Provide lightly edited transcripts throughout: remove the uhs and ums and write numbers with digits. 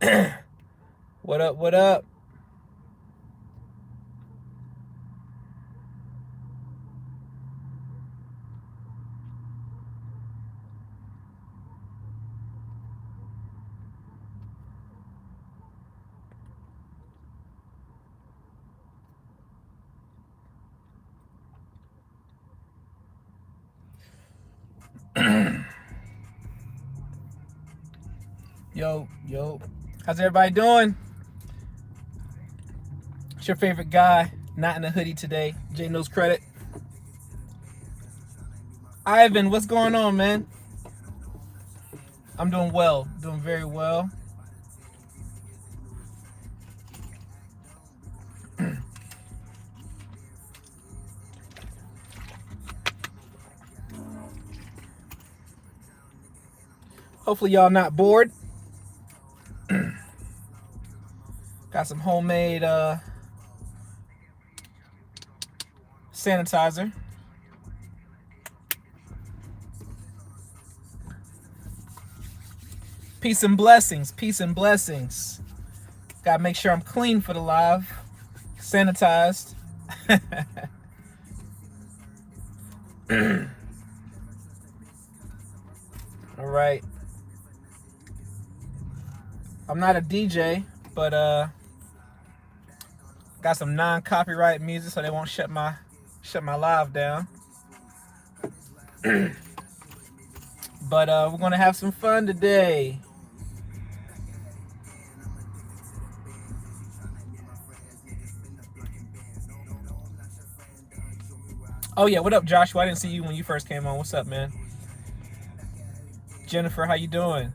What up? What up? Yo, yo. How's everybody doing? It's your favorite guy, not in a hoodie today. J Knows Credit. Ivan, what's going on, man? I'm doing well. Doing very well. Hopefully y'all not bored. Got some homemade sanitizer. Peace and blessings. Peace and blessings. Gotta make sure I'm clean for the live. Sanitized. All right. I'm not a DJ, but got some non-copyright music so they won't shut my live down. But we're gonna have some fun today. Oh yeah, what up, Joshua? I didn't see you when you first came on. What's up, man? Jennifer, how you doing?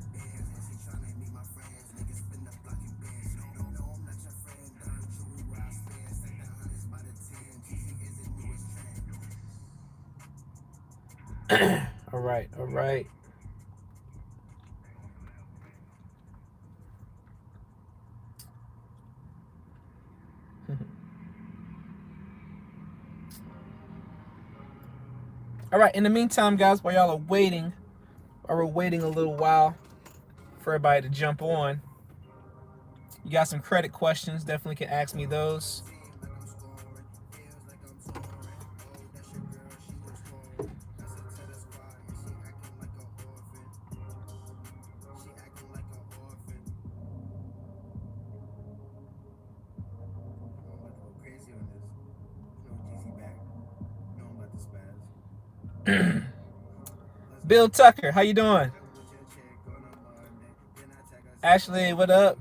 All right, all right. All right, in the meantime, guys, while y'all are waiting, or we're waiting a little while for everybody to jump on, you got some credit questions, definitely can ask me those. Bill Tucker, how you doing? Ashley, what up?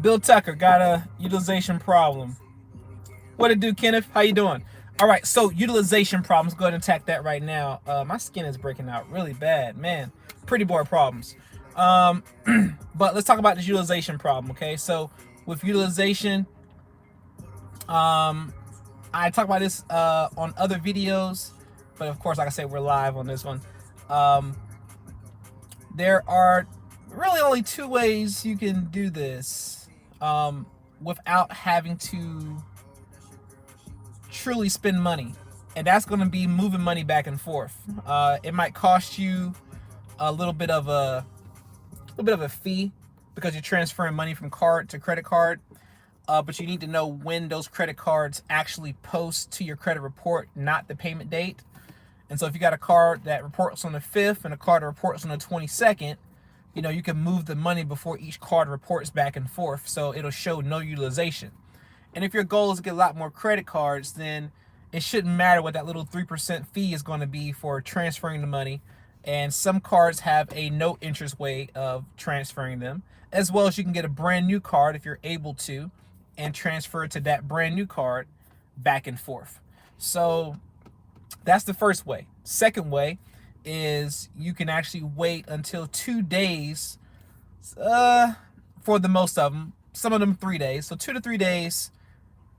Bill Tucker got a utilization problem. What it do, Kenneth? How you doing? All right, so utilization problems. Go ahead and attack that right now. My skin is breaking out really bad, man. Pretty boy problems. But let's talk about this utilization problem, okay? So with utilization, I talk about this on other videos, but of course, like I said, we're live on this one. There are really only two ways you can do this without having to truly spend money, and that's going to be moving money back and forth. It might cost you a little bit of a fee because you're transferring money from card to credit card. But you need to know when those credit cards actually post to your credit report, not the payment date. And so if you got a card that reports on the 5th and a card that reports on the 22nd, you can move the money before each card reports back and forth. So it'll show no utilization. And if your goal is to get a lot more credit cards, then it shouldn't matter what that little 3% fee is going to be for transferring the money. And some cards have a no interest way of transferring them, as well as you can get a brand new card if you're able to, and transfer to that brand new card back and forth. So that's the first way. Second way is you can actually wait until 2 days for the most of them. Some of them 3 days. So 2 to 3 days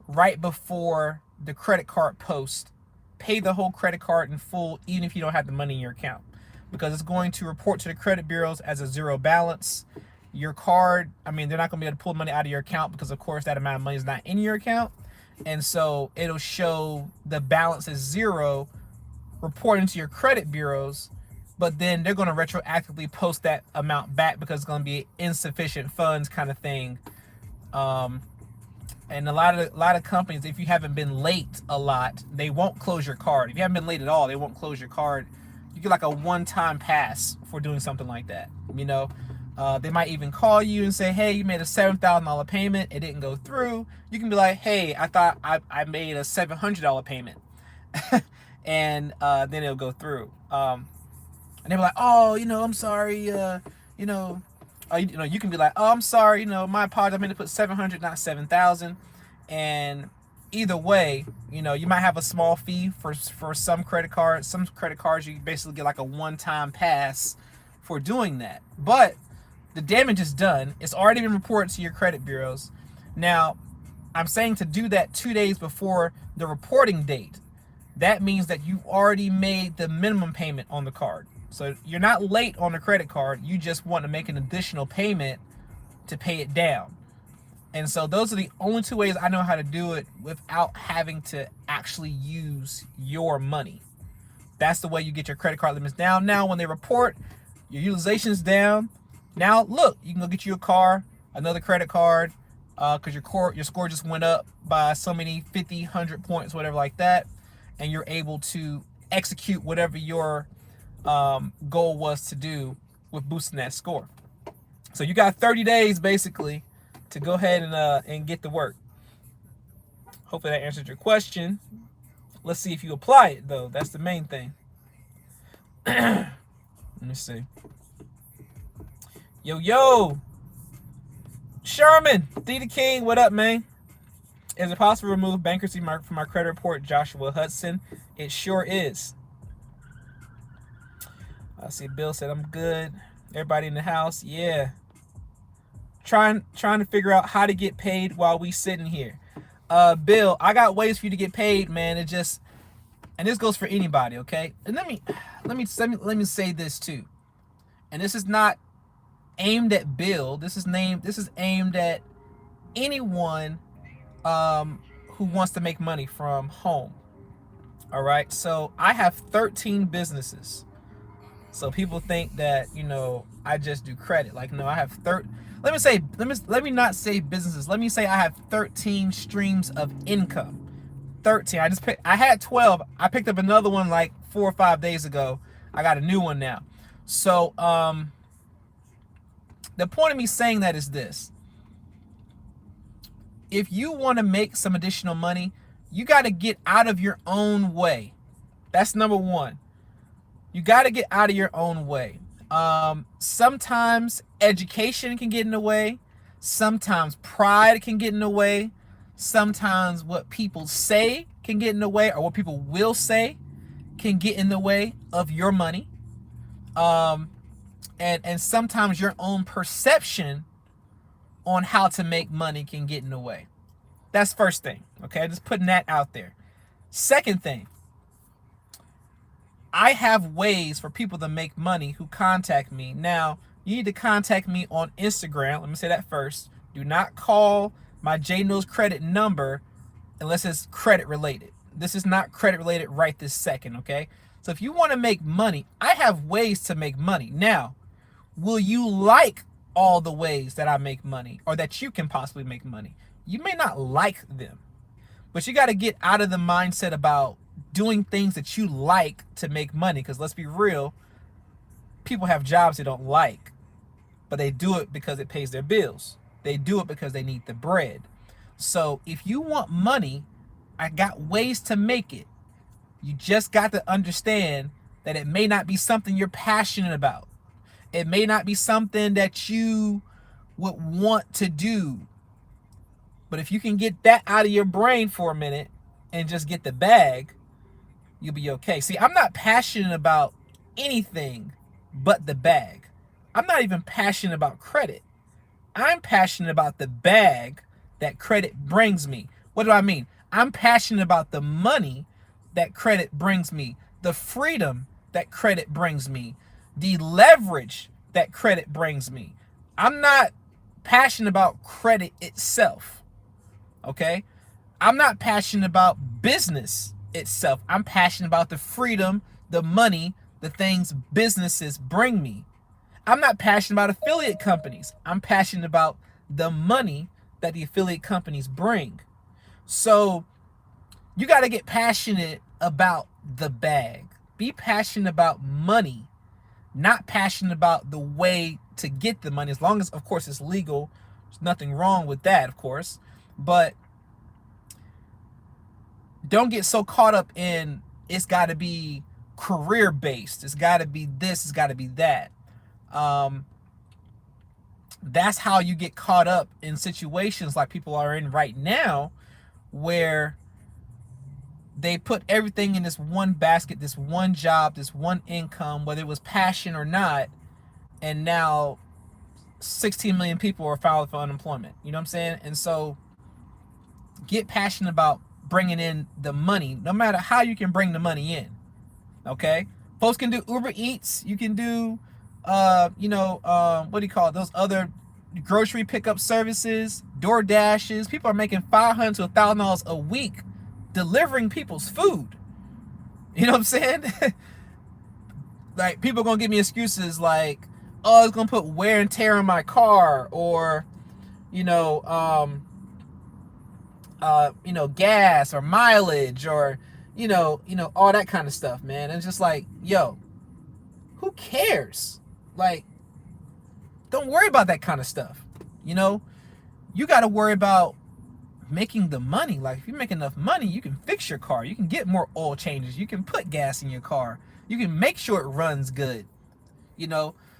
right before the credit card post, pay the whole credit card in full, even if you don't have the money in your account, because it's going to report to the credit bureaus as a zero balance. Your card, I mean, they're not going to be able to pull money out of your account because, of course, that amount of money is not in your account. And so it'll show the balance is zero, reporting to your credit bureaus, but then they're going to retroactively post that amount back because it's going to be insufficient funds kind of thing. And a lot of companies, if you haven't been late a lot, they won't close your card. If you haven't been late at all, they won't close your card. You get like a one-time pass for doing something like that. You know, they might even call you and say, hey, you made a $7,000 payment, it didn't go through. You can be like, hey, I thought I made a $700 payment. And then it'll go through. And they'll be like, oh, I'm sorry, you can be like, oh, I'm sorry, my apologies, I meant to put 700, not 7,000. And either way, you might have a small fee for some credit cards. Some credit cards, you basically get like a one-time pass for doing that. But the damage is done. It's already been reported to your credit bureaus. Now, I'm saying to do that 2 days before the reporting date. That means that you've already made the minimum payment on the card. So you're not late on the credit card. You just want to make an additional payment to pay it down. And so those are the only 2 ways I know how to do it without having to actually use your money. That's the way you get your credit card limits down. Now, when they report your utilization's down, now look, you can go get you a car, another credit card, because your score just went up by so many 50, 100 points, whatever like that, and you're able to execute whatever your goal was to do with boosting that score. So you got 30 days basically to go ahead and get to work. Hopefully that answered your question. Let's see if you apply it though. That's the main thing. Let me see. Yo, Sherman, D the King, what up, man? Is it possible to remove bankruptcy mark from my credit report, Joshua Hudson? It sure is. I see Bill said I'm good. Everybody in the house, yeah. Trying to figure out how to get paid while we sitting here. Bill, I got ways for you to get paid, man. It just, and this goes for anybody, okay? And let me say this too. And this is not aimed at Bill. This is aimed at anyone who wants to make money from home. All right. So I have 13 businesses. So people think that, I just do credit. Like, no, I have let me not say businesses. Let me say I have 13 streams of income. 13. I had 12. I picked up another one like 4 or 5 days ago. I got a new one now. So the point of me saying that is this. If you want to make some additional money, you got to get out of your own way. That's number one. You got to get out of your own way. Sometimes education can get in the way. Sometimes pride can get in the way. Sometimes what people say can get in the way, or what people will say can get in the way of your money. And sometimes your own perception on how to make money can get in the way. That's first thing. Okay, just putting that out there. Second thing, I have ways for people to make money who contact me. Now, you need to contact me on Instagram. Let me say that first. Do not call my J Knows Credit number unless it's credit related. This is not credit related right this second, okay? So if you want to make money, I have ways to make money. Now, will you like all the ways that I make money or that you can possibly make money? You may not like them, but you got to get out of the mindset about doing things that you like to make money. Because let's be real, people have jobs they don't like, but they do it because it pays their bills. They do it because they need the bread. So if you want money, I got ways to make it. You just got to understand that it may not be something you're passionate about. It may not be something that you would want to do. But if you can get that out of your brain for a minute and just get the bag, you'll be okay. See, I'm not passionate about anything but the bag. I'm not even passionate about credit. I'm passionate about the bag that credit brings me. What do I mean? I'm passionate about the money that credit brings me, the freedom that credit brings me, the leverage that credit brings me. I'm not passionate about credit itself. Okay? I'm not passionate about business itself. I'm passionate about the freedom, the money, the things businesses bring me. I'm not passionate about affiliate companies. I'm passionate about the money that the affiliate companies bring. So you got to get passionate about the bag. Be passionate about money, not passionate about the way to get the money. As long as, of course, it's legal, there's nothing wrong with that, of course. But don't get so caught up in it's got to be career based. It's got to be this. It's got to be that. That's how you get caught up in situations like people are in right now, where they put everything in this one basket, this one job, this one income, whether it was passion or not, and now 16 million people are filed for unemployment. You know what I'm saying? And so get passionate about bringing in the money, no matter how you can bring the money in. Okay? Folks can do Uber Eats. You can do, what do you call it? Those other grocery pickup services, Door Dashes. People are making $500 to $1,000 a week delivering people's food. You know what I'm saying? Like, people are going to give me excuses like, oh, it's going to put wear and tear on my car, or, gas or mileage, or, all that kind of stuff, man. And it's just like, yo, who cares? Like, don't worry about that kind of stuff. You got to worry about making the money. Like, if you make enough money, you can fix your car. You can get more oil changes. You can put gas in your car. You can make sure it runs good.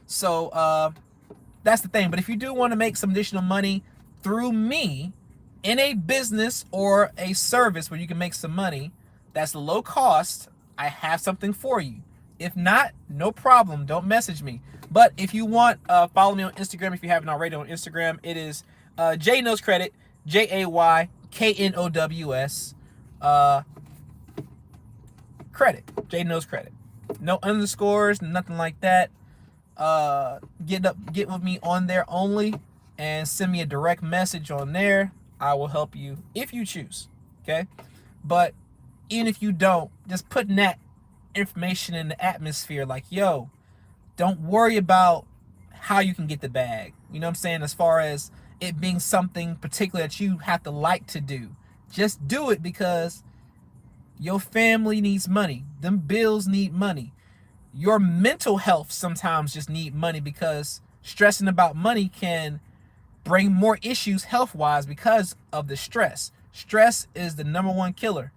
So that's the thing. But if you do want to make some additional money through me in a business or a service where you can make some money that's low cost, I have something for you. If not, no problem. Don't message me. But if you want, follow me on Instagram. If you haven't already on Instagram, it is Jay Knows Credit, JAYKNOWS credit. Jay Knows Credit. No underscores, nothing like that. Get with me on there only, and send me a direct message on there. I will help you if you choose. Okay? But even if you don't, just putting that information in the atmosphere, like, yo, don't worry about how you can get the bag. You know what I'm saying? As far as it being something particular that you have to like to do. Just do it because your family needs money. Them bills need money. Your mental health sometimes just need money, because stressing about money can bring more issues health-wise because of the stress. Stress is the #1 killer.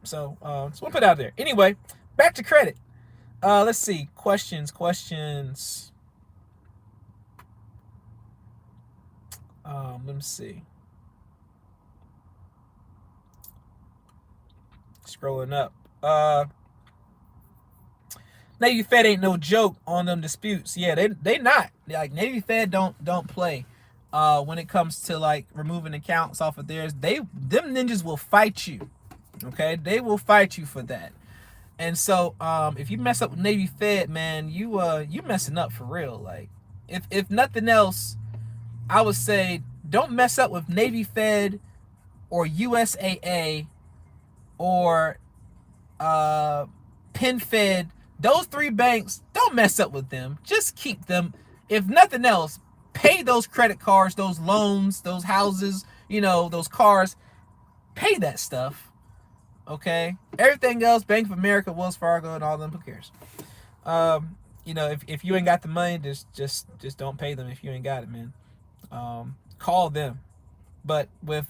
So we'll put it out there. Anyway, back to credit. Let's see. Questions. Let me see. Scrolling up. Navy Fed ain't no joke on them disputes. Yeah, they not. Like, Navy Fed don't play when it comes to, like, removing accounts off of theirs. Them ninjas will fight you. Okay? They will fight you for that. And so if you mess up with Navy Fed, man, you messing up for real. Like, if nothing else, I would say don't mess up with Navy Fed or USAA or PenFed. Those 3 banks, don't mess up with them. Just keep them. If nothing else, pay those credit cards, those loans, those houses, those cars. Pay that stuff. Okay? Everything else, Bank of America, Wells Fargo, and all them, who cares? If you ain't got the money, just don't pay them if you ain't got it, man. Call them. But with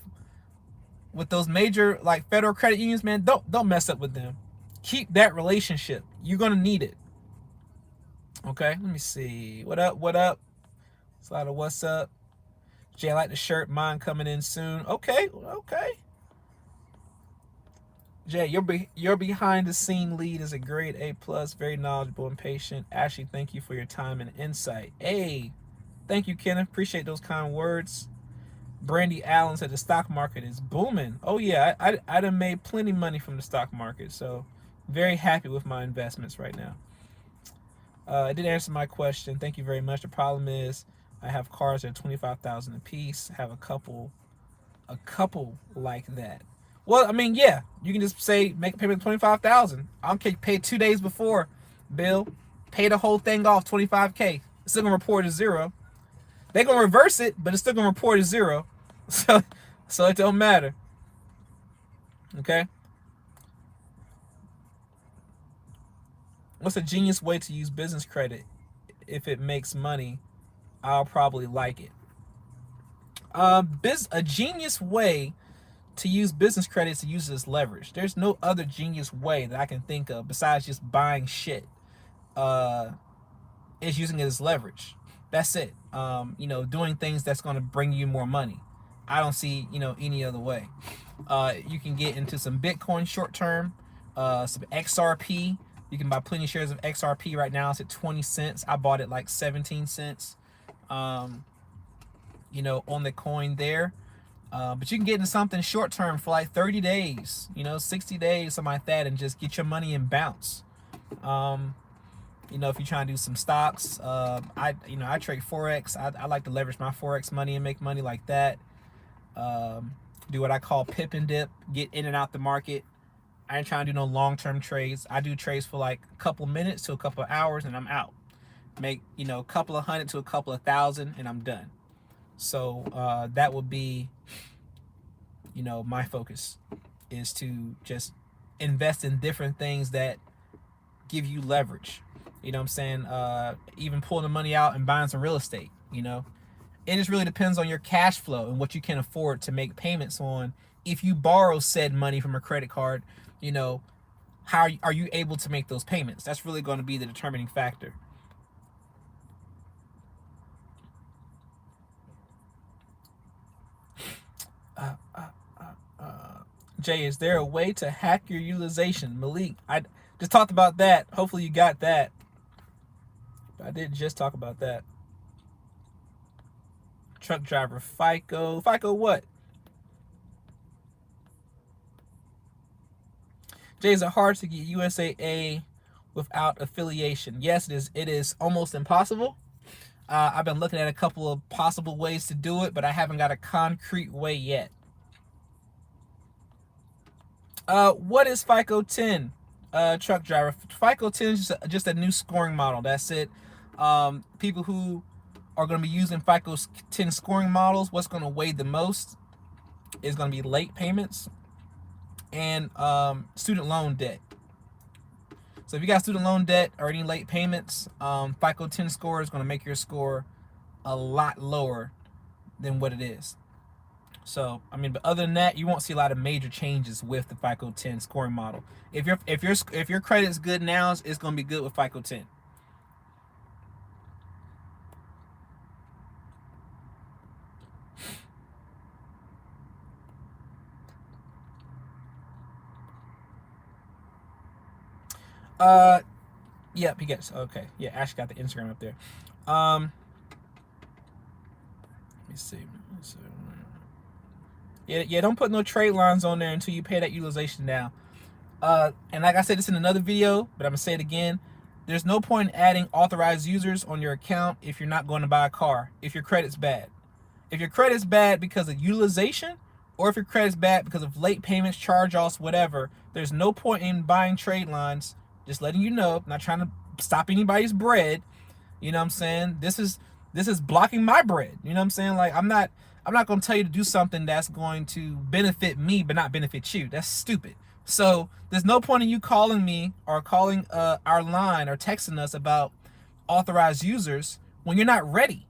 those major, like, federal credit unions, man, don't mess up with them. Keep that relationship. You're gonna need it. Okay, let me see. What up? It's a lot of what's up. Jay, I like the shirt. Mine coming in soon. Okay. Jay, your behind the scene lead is a grade A+, very knowledgeable and patient. Ashley, thank you for your time and insight. Hey, thank you, Kenneth. Appreciate those kind words. Brandy Allen said the stock market is booming. Oh yeah, I done made plenty money from the stock market, so very happy with my investments right now. It did answer my question. Thank you very much. The problem is I have cars that are 25,000 a piece. I have a couple like that. Well, I mean, yeah, you can just say make a payment of 25,000. I'll pay 2 days before, Bill. Pay the whole thing off 25K. It's still gonna report as zero. They're gonna reverse it, but it's still gonna report as zero. So, so it don't matter. Okay. What's a genius way to use business credit? If it makes money, I'll probably like it. A genius way to use business credit is to use it as leverage. There's no other genius way that I can think of besides just buying shit. Is using it as leverage. That's it. Doing things that's going to bring you more money. I don't see any other way. You can get into some Bitcoin short term, some XRP. You can buy plenty of shares of XRP right now. It's at 20 cents. I bought it like 17 cents. On the coin there. But you can get into something short term for like 30 days, 60 days, something like that, and just get your money and bounce. If you're trying to do some stocks, I trade Forex. I like to leverage my Forex money and make money like that. Do what I call pip and dip, get in and out the market. I ain't trying to do no long-term trades. I do trades for like a couple minutes to a couple of hours and I'm out. Make, a couple of hundred to a couple of thousand and I'm done. So that would be, my focus is to just invest in different things that give you leverage. You know what I'm saying? Even pulling the money out and buying some real estate, It just really depends on your cash flow and what you can afford to make payments on. If you borrow said money from a credit card, how are you able to make those payments? That's really going to be the determining factor. Jay, is there a way to hack your utilization? Malik, I just talked about that. Hopefully you got that. I did just talk about that. Truck driver, FICO. FICO what? Jay, is it hard to get USAA without affiliation? Yes, it is. It is almost impossible. I've been looking at a couple of possible ways to do it, but I haven't got a concrete way yet. What is FICO 10? Truck driver. FICO 10 is just a new scoring model. That's it. People who are going to be using FICO 10 scoring models, what's going to weigh the most is going to be late payments and student loan debt. So if you got student loan debt or any late payments, FICO 10 score is going to make your score a lot lower than what it is. So, but other than that, you won't see a lot of major changes with the FICO 10 scoring model. If your credit's good now, it's going to be good with FICO 10. Yep, he gets okay. Yeah, Ash got the Instagram up there. Let me see. Yeah, don't put no trade lines on there until you pay that utilization down. And like I said this in another video, but I'm gonna say it again. There's no point in adding authorized users on your account if you're not going to buy a car, if your credit's bad. If your credit's bad because of utilization, or if your credit's bad because of late payments, charge-offs, whatever, there's no point in buying trade lines. Just letting you know, not trying to stop anybody's bread. You know what I'm saying? This is blocking my bread. You know what I'm saying? Like I'm not going to tell you to do something that's going to benefit me but not benefit you. That's stupid. So there's no point in you calling me or calling our line or texting us about authorized users when you're not ready.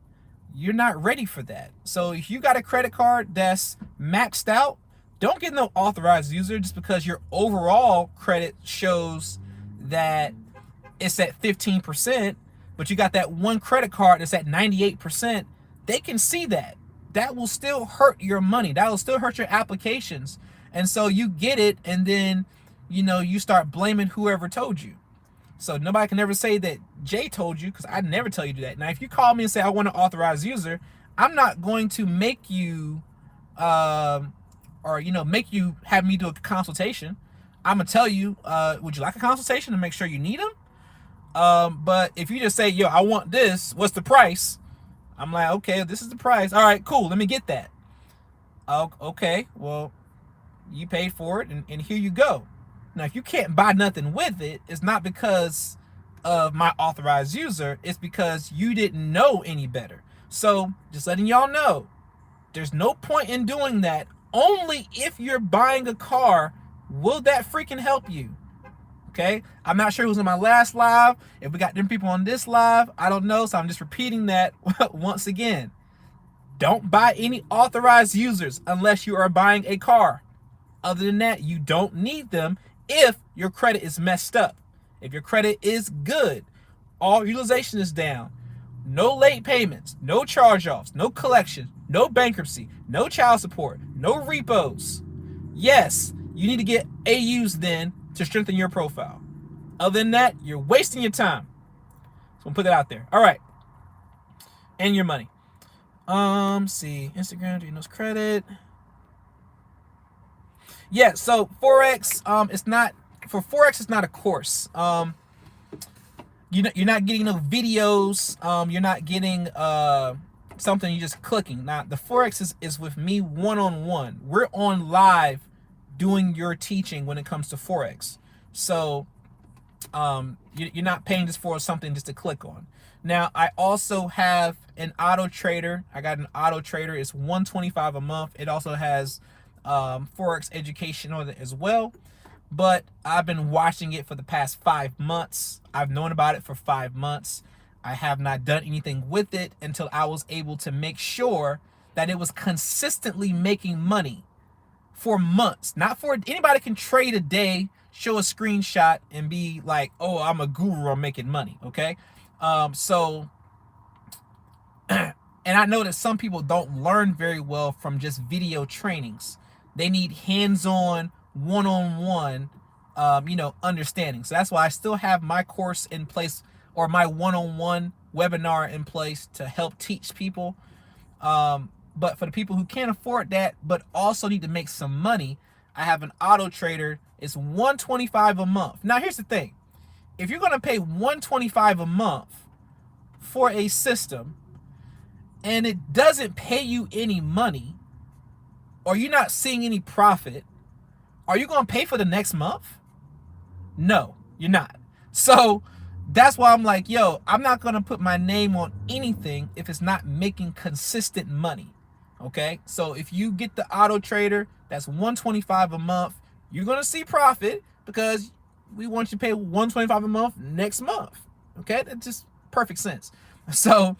You're not ready for that. So if you got a credit card that's maxed out, don't get no authorized user just because your overall credit shows that it's at 15%, but you got that one credit card that's at 98%. They can see that. That will still hurt your money. That will still hurt your applications. And so you get it, and then you start blaming whoever told you. So nobody can ever say that Jay told you, because I never tell you to do that. Now, if you call me and say I want an authorized user, I'm not going to make you or make you have me do a consultation, I'm gonna tell you, would you like a consultation to make sure you need them? But if you just say, yo, I want this, what's the price? I'm like, okay, this is the price. All right, cool, let me get that. Okay, well, you paid for it, and here you go. Now, if you can't buy nothing with it, it's not because of my authorized user, it's because you didn't know any better. So just letting y'all know, there's no point in doing that. Only if you're buying a car will that freaking help you. Okay, I'm not sure who's in my last live. If we got them people on this live, I don't know, so I'm just repeating that once again. Don't buy any authorized users unless you are buying a car. Other than that, you don't need them if your credit is messed up. If your credit is good, all utilization is down, no late payments, no charge-offs, no collections, no bankruptcy, no child support, no repos. Yes, you need to get AUs then to strengthen your profile. Other than that, you're wasting your time. So we'll put that out there. All right. And your money. See, Instagram, do you know credit? Yeah, so Forex, it's not for Forex, it's not a course. You're not getting no videos, you're not getting something you're just clicking. Now the Forex is with me one-on-one. We're on live doing your teaching when it comes to Forex. So you're not paying just for something just to click on. Now I also have an auto trader. I got an auto trader. It's $125 a month. It also has Forex education on it as well. But I've been watching it for the past 5 months. I've known about it for 5 months. I have not done anything with it until I was able to make sure that it was consistently making money for months. Not for anybody can trade a day, show a screenshot, and be like, oh, I'm a guru, I'm making money, okay? And I know that some people don't learn very well from just video trainings. They need hands-on, one-on-one, understanding. So that's why I still have my course in place, or my one-on-one webinar in place to help teach people. But for the people who can't afford that, but also need to make some money, I have an auto trader. It's $125 a month. Now, here's the thing. If you're going to pay $125 a month for a system and it doesn't pay you any money, or you're not seeing any profit, are you going to pay for the next month? No, you're not. So that's why I'm like, yo, I'm not going to put my name on anything if it's not making consistent money. Okay, so if you get the auto trader, that's $125 a month. You're going to see profit because we want you to pay $125 a month next month. Okay, that just perfect sense. So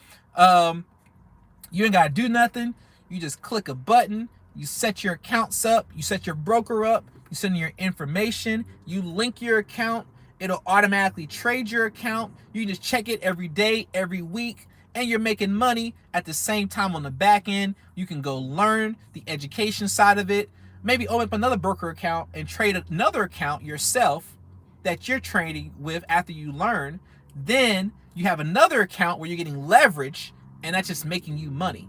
you ain't got to do nothing. You just click a button. You set your accounts up. You set your broker up. You send your information. You link your account. It'll automatically trade your account. You just check it every day, every week, and you're making money at the same time on the back end. You can go learn the education side of it. Maybe open up another broker account and trade another account yourself that you're trading with after you learn. Then you have another account where you're getting leverage, and that's just making you money.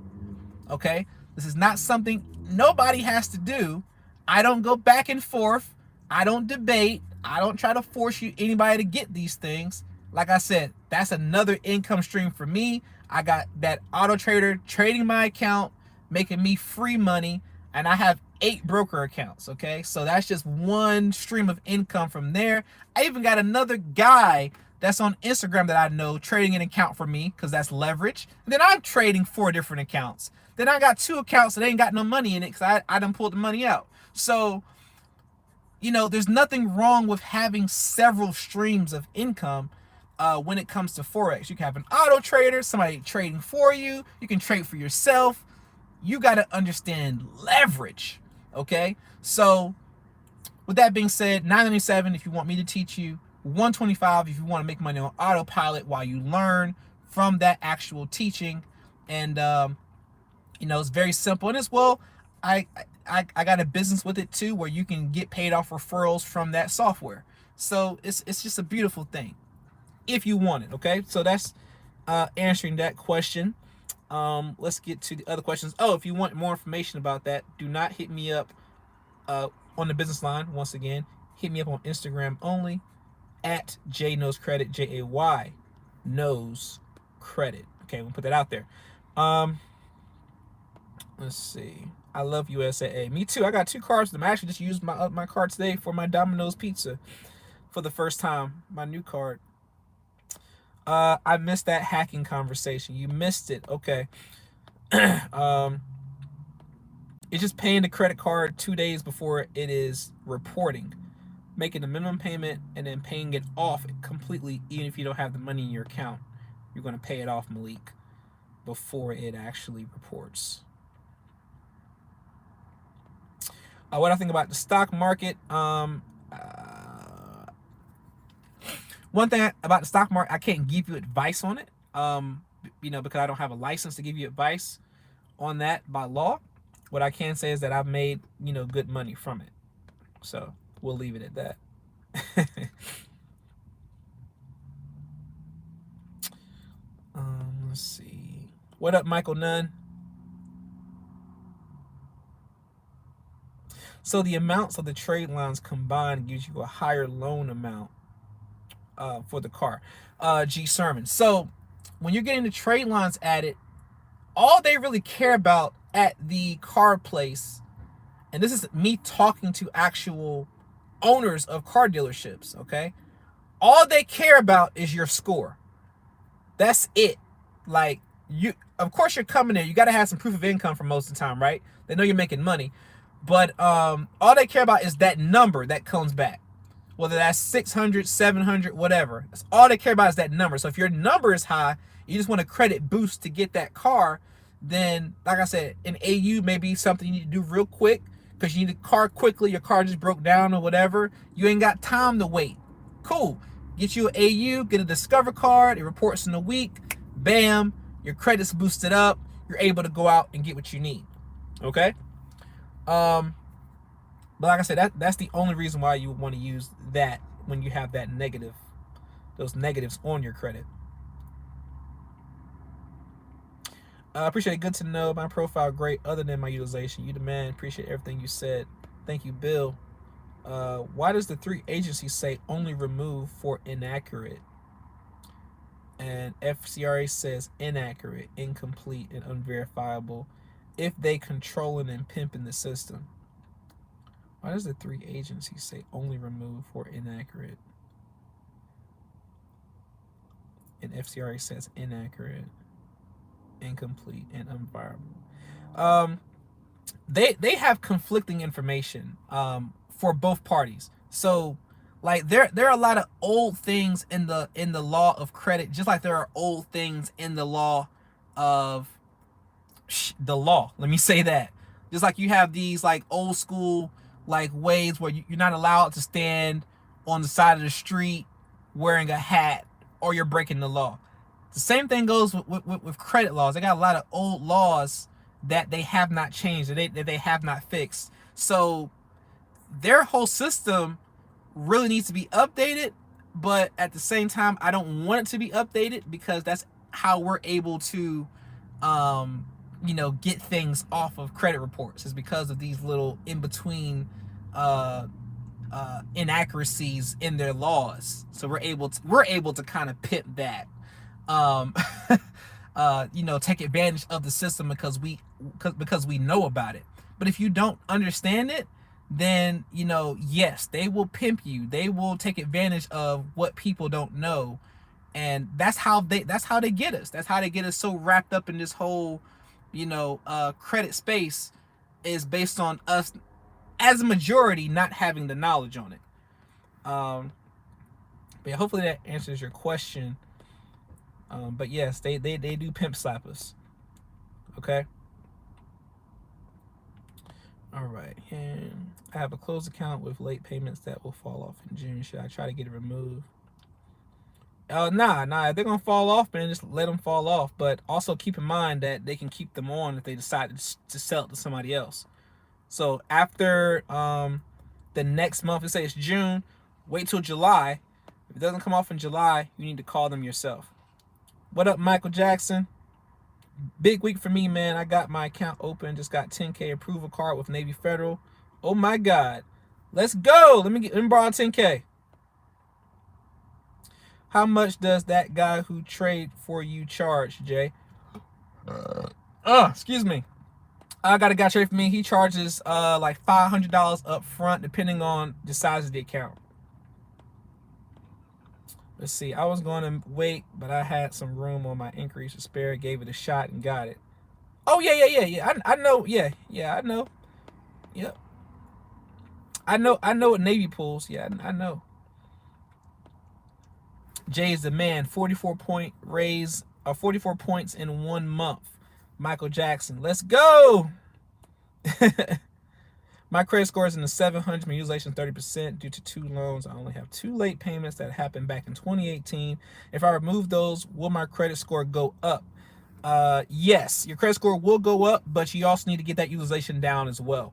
Okay? This is not something nobody has to do. I don't go back and forth. I don't debate. I don't try to force anybody to get these things. Like I said, that's another income stream for me. I got that auto trader trading my account, making me free money, and I have 8 broker accounts, okay? So that's just one stream of income from there. I even got another guy that's on Instagram that I know trading an account for me because that's leverage. And then I'm trading 4 different accounts. Then I got 2 accounts that ain't got no money in it because I done pulled the money out. So, there's nothing wrong with having several streams of income when it comes to Forex. You can have an auto trader, somebody trading for you. You can trade for yourself. You got to understand leverage, okay? So with that being said, $997 if you want me to teach you, $125 if you want to make money on autopilot while you learn from that actual teaching. And it's very simple. And as well, I got a business with it too, where you can get paid off referrals from that software. So it's just a beautiful thing if you want it. Okay, so that's answering that question. Let's get to the other questions. Oh, if you want more information about that, do not hit me up on the business line. Once again, hit me up on Instagram only at JKnowsCredit, JAY knows credit. Okay, we'll put that out there. Let's see. I love USAA. Me too. I got 2 cards. I actually just used my card today for my Domino's pizza for the first time. My new card. I missed that hacking conversation. You missed it. Okay. It's just paying the credit card 2 days before it is reporting, making the minimum payment and then paying it off completely, even if you don't have the money in your account. You're going to pay it off, Malik, before it actually reports. What I think about the stock market. One thing about the stock market, I can't give you advice on it. Because I don't have a license to give you advice on that by law. What I can say is that I've made, good money from it. So we'll leave it at that. Let's see. What up, Michael Nunn? So the amounts of the trade lines combined gives you a higher loan amount for the car. G Sermon. So when you're getting the trade lines added, all they really care about at the car place, and this is me talking to actual owners of car dealerships, okay? All they care about is your score. That's it. Like, of course you're coming there. You got to have some proof of income for most of the time, right? They know you're making money. But all they care about is that number that comes back. Whether that's 600, 700, whatever. That's all they care about is that number. So if your number is high, you just want a credit boost to get that car, then, like I said, an AU may be something you need to do real quick because you need a car quickly. Your car just broke down or whatever. You ain't got time to wait. Cool. Get you an AU, get a Discover card. It reports in a week. Bam. Your credit's boosted up. You're able to go out and get what you need. Okay? But like I said, that's the only reason why you would want to use that when you have that negative, those negatives on your credit. I appreciate it. Good to know. My profile great other than my utilization. You the man. Appreciate everything you said. Thank you, Bill. Why does the 3 agencies say only remove for inaccurate? And FCRA says inaccurate, incomplete, and unverifiable if they controlling and pimping the system. Why does the 3 agencies say only remove for inaccurate? And FCRA says inaccurate, incomplete, and unverifiable. They have conflicting information for both parties. So like there are a lot of old things in the law of credit, just like there are old things in the law of the law. Let me say that. Just like you have these like old school like ways where you're not allowed to stand on the side of the street wearing a hat or you're breaking the law. The same thing goes with credit laws. They got a lot of old laws that they have not changed, that they have not fixed. So their whole system really needs to be updated, but at the same time, I don't want it to be updated because that's how we're able to, get things off of credit reports, is because of these little in-between inaccuracies in their laws. So we're able to kind of pimp that, take advantage of the system because we know about it. But if you don't understand it, then yes, they will pimp you. They will take advantage of what people don't know, and that's how they get us. That's how they get us so wrapped up in this whole credit space, is based on us as a majority not having the knowledge on it. But yeah, hopefully that answers your question. But yes, they do pimp slap us. Okay. All right. And I have a closed account with late payments that will fall off in June. Should I try to get it removed? Nah. If they're gonna fall off, man, just let them fall off. But also keep in mind that they can keep them on if they decide to sell it to somebody else. So after the next month, let's say it's June, wait till July. If it doesn't come off in July, you need to call them yourself. What up, Michael Jackson? Big week for me, man. I got my account open. Just got 10K approval card with Navy Federal. Oh my God. Let's go. Let me borrow 10K. How much does that guy who trade for you charge, Jay? Excuse me. I got a guy trade for me. He charges like $500 up front, depending on the size of the account. Let's see. I was going to wait, but I had some room on my increase to spare. Gave it a shot and got it. Oh yeah. I know. Yeah. I know. Yep. I know what Navy pulls. Yeah, I know. Jay is the man. 44-point raise. 44 points in 1 month. Michael Jackson. Let's go. My credit score is in the 700. My utilization 30% due to 2 loans. I only have 2 late payments that happened back in 2018. If I remove those, will my credit score go up? Yes, your credit score will go up, but you also need to get that utilization down as well.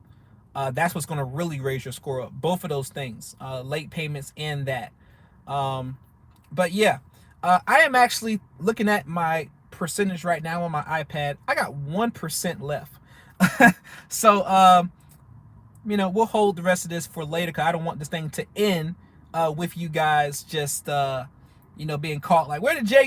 That's what's going to really raise your score up. Both of those things, late payments and that. But yeah, I am actually looking at my percentage right now on my iPad. I got 1% left. So, we'll hold the rest of this for later because I don't want this thing to end with you guys just, being caught like, where did Jay go?